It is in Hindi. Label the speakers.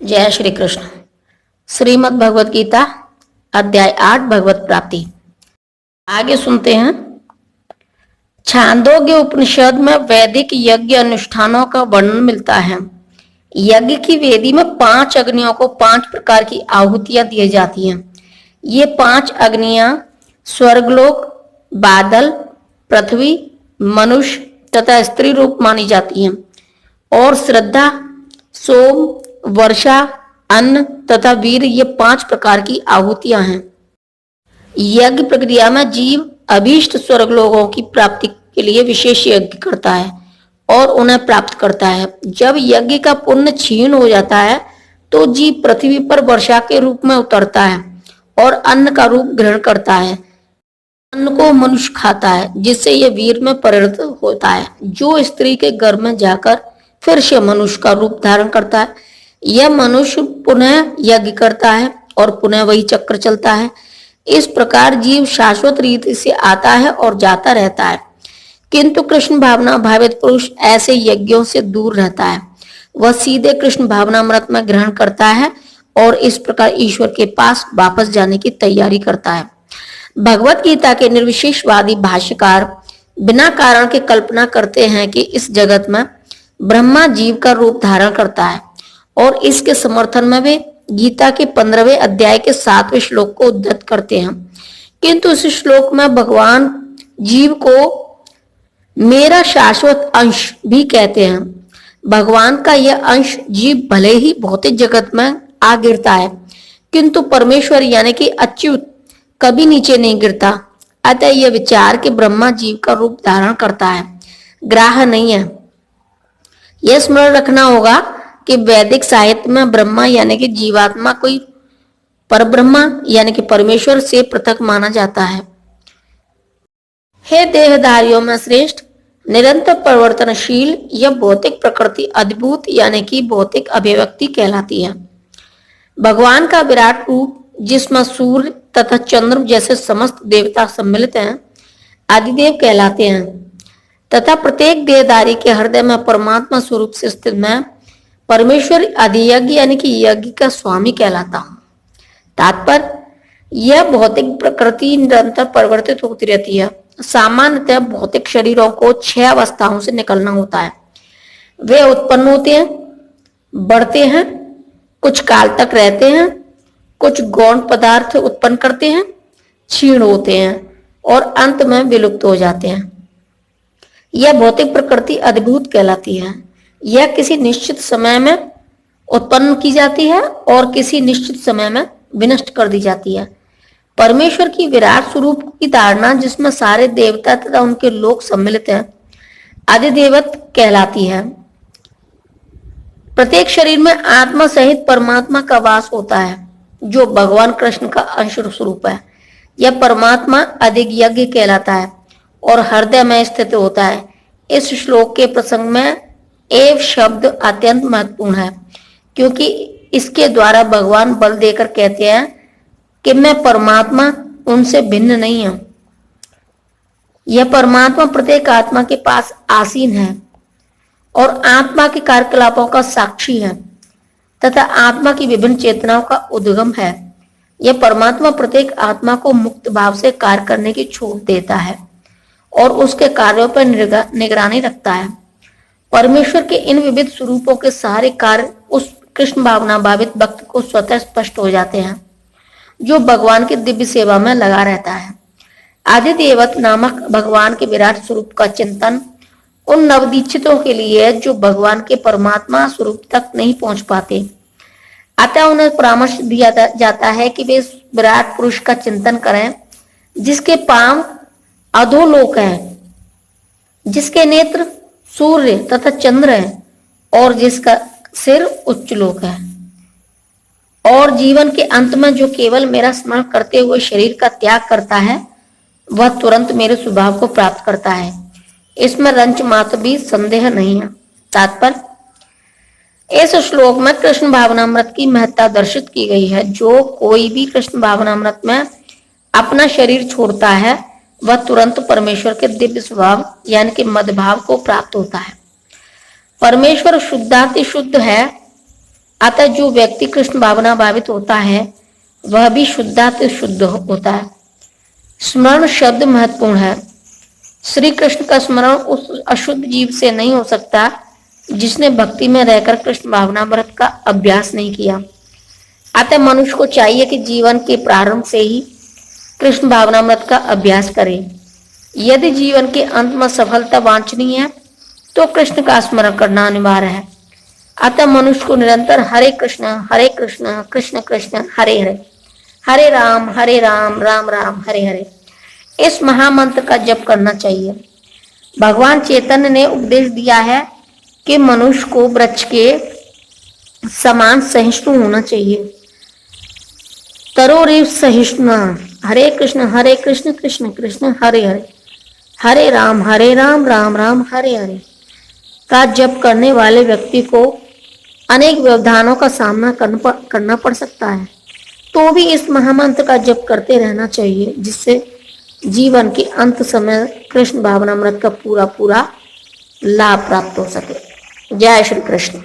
Speaker 1: जय श्री कृष्ण। श्रीमद् भगवत गीता अध्याय 8 भगवत प्राप्ति। आगे सुनते हैं। छांदोग्य उपनिषद में वैदिक यज्ञ अनुष्ठानों का वर्णन मिलता है। यज्ञ की वेदी में 5 अग्नियों को 5 प्रकार की आहुतियां दी जाती हैं। ये 5 अग्नियां स्वर्गलोक, बादल, पृथ्वी, मनुष्य तथा स्त्री रूप मानी जाती हैं और श्रद्धा, सोम, वर्षा, अन्न तथा वीर ये 5 प्रकार की आहुतियां हैं। यज्ञ प्रक्रिया में जीव अभीष्ट स्वर्ग लोगों की प्राप्ति के लिए विशेष यज्ञ करता है और उन्हें प्राप्त करता है। जब यज्ञ का पुण्य क्षीण हो जाता है तो जीव पृथ्वी पर वर्षा के रूप में उतरता है और अन्न का रूप ग्रहण करता है। अन्न को मनुष्य खाता है जिससे यह वीर में परिणत होता है, जो स्त्री के गर्भ में जाकर फिर से मनुष्य का रूप धारण करता है। यह मनुष्य पुनः यज्ञ करता है और पुनः वही चक्र चलता है। इस प्रकार जीव शाश्वत रीति से आता है और जाता रहता है, किंतु कृष्ण भावना भावित पुरुष ऐसे यज्ञों से दूर रहता है। वह सीधे कृष्ण भावनामृत में ग्रहण करता है और इस प्रकार ईश्वर के पास वापस जाने की तैयारी करता है। भगवत गीता के निर्विशेषवादी भाष्यकार बिना कारण के कल्पना करते हैं कि इस जगत में ब्रह्मा जीव का रूप धारण करता है और इसके समर्थन में वे गीता के 15वें अध्याय के 7वें श्लोक को उद्धृत करते हैं, किंतु इस श्लोक में भगवान जीव को मेरा शाश्वत अंश भी कहते हैं। भगवान का यह अंश जीव भले ही भौतिक जगत में आ गिरता है, किंतु परमेश्वर यानी कि अच्युत कभी नीचे नहीं गिरता। अतः यह विचार कि ब्रह्मा जीव का रूप धारण करता है ग्राह्य नहीं है। यह स्मरण रखना होगा कि वैदिक साहित्य में ब्रह्मा यानी कि जीवात्मा कोई परब्रह्मा यानी कि परमेश्वर से पृथक माना जाता है। हे देहधारियों में श्रेष्ठ, निरंतर परिवर्तनशील यह भौतिक प्रकृति अद्भुत यानी कि भौतिक अभिव्यक्ति कहलाती है। भगवान का विराट रूप जिसमें सूर्य तथा चंद्र जैसे समस्त देवता सम्मिलित हैं आदिदेव कहलाते हैं तथा प्रत्येक देहधारी के हृदय में परमात्मा स्वरूप से स्थित में परमेश्वर अधियज्ञ यानी कि यज्ञ का स्वामी कहलाता हूं। तात्पर्य यह भौतिक प्रकृति निरंतर परिवर्तित होती रहती है। सामान्यतः भौतिक शरीरों को 6 अवस्थाओं से निकलना होता है। वे उत्पन्न होते हैं, बढ़ते हैं, कुछ काल तक रहते हैं, कुछ गौण पदार्थ उत्पन्न करते हैं, क्षीण होते हैं और अंत में विलुप्त हो जाते हैं। यह भौतिक प्रकृति अद्भुत कहलाती है। यह किसी निश्चित समय में उत्पन्न की जाती है और किसी निश्चित समय में विनष्ट कर दी जाती है। परमेश्वर की विराट स्वरूप की धारणा जिसमें सारे देवता तथा उनके लोग सम्मिलित हैं अधिदेवत कहलाती है। प्रत्येक शरीर में आत्मा सहित परमात्मा का वास होता है जो भगवान कृष्ण का अंश स्वरूप है। यह परमात्मा अधिक यज्ञ कहलाता है और हृदय में स्थित होता है। इस श्लोक के प्रसंग में एव शब्द अत्यंत महत्वपूर्ण है, क्योंकि इसके द्वारा भगवान बल देकर कहते हैं कि मैं परमात्मा उनसे भिन्न नहीं हूं। यह परमात्मा प्रत्येक आत्मा के पास आसीन है और आत्मा के कार्यकलापों का साक्षी है तथा आत्मा की विभिन्न चेतनाओं का उद्गम है। यह परमात्मा प्रत्येक आत्मा को मुक्त भाव से कार्य करने की छूट देता है और उसके कार्यों पर निगरानी रखता है। परमेश्वर के इन विविध स्वरूपों के सारे कार्य उस कृष्ण भावना भावित भक्त को स्वतः स्पष्ट हो जाते हैं जो भगवान की दिव्य सेवा में लगा रहता है। आदिदेवत नामक भगवान के विराट स्वरूप का चिंतन उन नवदीक्षितों के लिए है जो भगवान के परमात्मा स्वरूप तक नहीं पहुंच पाते। अतः उन्हें परामर्श दिया जाता है कि वे विराट पुरुष का चिंतन करें जिसके पांव अधोलोक हैं, जिसके नेत्र सूर्य तथा चंद्र है और जिसका सिर उच्च लोक है, और जीवन के अंत में जो केवल मेरा स्मरण करते हुए शरीर का त्याग करता है वह तुरंत मेरे स्वभाव को प्राप्त करता है। इसमें रंच मात्र भी संदेह नहीं है। तात्पर्य इस श्लोक में कृष्ण भावनामृत की महत्ता दर्शित की गई है। जो कोई भी कृष्ण भावनामृत में अपना शरीर छोड़ता है वह तुरंत परमेश्वर के दिव्य स्वभाव यानी कि मद भाव को प्राप्त होता है। परमेश्वर शुद्धाति शुद्ध है अतः जो व्यक्ति कृष्ण भावना भावित होता है वह भी शुद्धाति शुद्ध होता है। स्मरण शब्द महत्वपूर्ण है। श्री कृष्ण का स्मरण उस अशुद्ध जीव से नहीं हो सकता जिसने भक्ति में रहकर कृष्ण भावनामृत का अभ्यास नहीं किया। अतः मनुष्य को चाहिए कि जीवन के प्रारंभ से ही कृष्ण भावनामृत का अभ्यास करे। यदि जीवन के अंत में सफलता वांछनीय है तो कृष्ण का स्मरण करना अनिवार्य है। अतः मनुष्य को निरंतर हरे कृष्ण कृष्ण कृष्ण हरे हरे, हरे राम राम राम हरे हरे इस महामंत्र का जप करना चाहिए। भगवान चैतन्य ने उपदेश दिया है कि मनुष्य को वृक्ष के समान सहिष्णु होना चाहिए। तरोरेव सहिष्णु, हरे कृष्ण कृष्ण कृष्ण हरे हरे, हरे राम राम राम हरे हरे का जप करने वाले व्यक्ति को अनेक व्यवधानों का सामना करना पड़ सकता है, तो भी इस महामंत्र का जप करते रहना चाहिए, जिससे जीवन के अंत समय कृष्ण भावनामृत का पूरा लाभ प्राप्त हो सके। जय श्री कृष्ण।